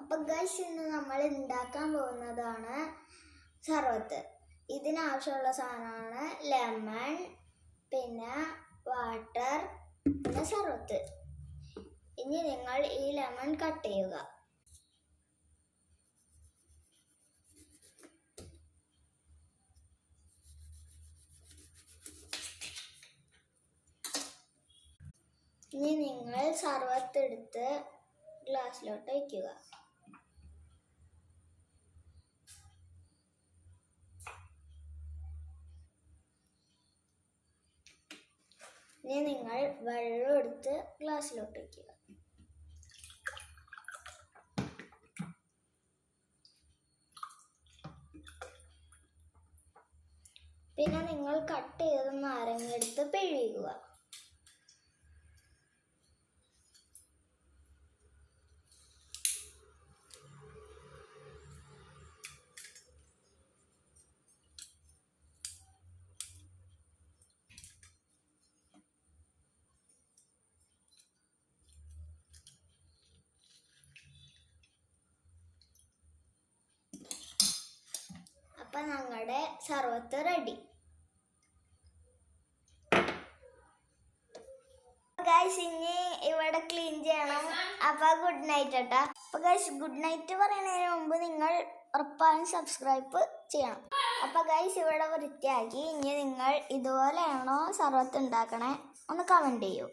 അപ്പം ഗൈസ് ഇന്ന് നമ്മൾ ഉണ്ടാക്കാൻ പോകുന്നതാണ് സർവത്ത്. ഇതിനാവശ്യമുള്ള സാധനമാണ് ലെമൺ, പിന്നെ വാട്ടർ, പിന്നെ സർവത്ത്. ഇനി നിങ്ങൾ ഈ ലെമൺ കട്ട് ചെയ്യുക. ഇനി നിങ്ങൾ സർവത്ത് എടുത്ത് ഗ്ലാസ്സിലോട്ട് വയ്ക്കുക. ഇനി നിങ്ങൾ വെള്ളം എടുത്ത് ഗ്ലാസ്സിലോട്ട് വയ്ക്കുക. പിന്നെ നിങ്ങൾ കട്ട് ചെയ്ത നാരങ്ങ എടുത്ത് പിഴിയുക. അപ്പം ഞങ്ങളുടെ സർവത്ത് റെഡി. ഗൈസ് ഇനി ഇവിടെ ക്ലീൻ ചെയ്യണം. അപ്പൊ ഗുഡ് നൈറ്റ് കേട്ടാ. അപ്പൊ ഗൈസ് ഗുഡ് നൈറ്റ് പറയുന്നതിന് മുമ്പ് നിങ്ങൾ ഉറപ്പായും സബ്സ്ക്രൈബ് ചെയ്യണം. അപ്പൊ ഗൈസ് ഇവിടെ വൃത്തിയാക്കി. ഇനി നിങ്ങൾ ഇതുപോലെയാണോ സർവത്ത് ഉണ്ടാക്കണേ ഒന്ന് കമന്റ് ചെയ്യൂ.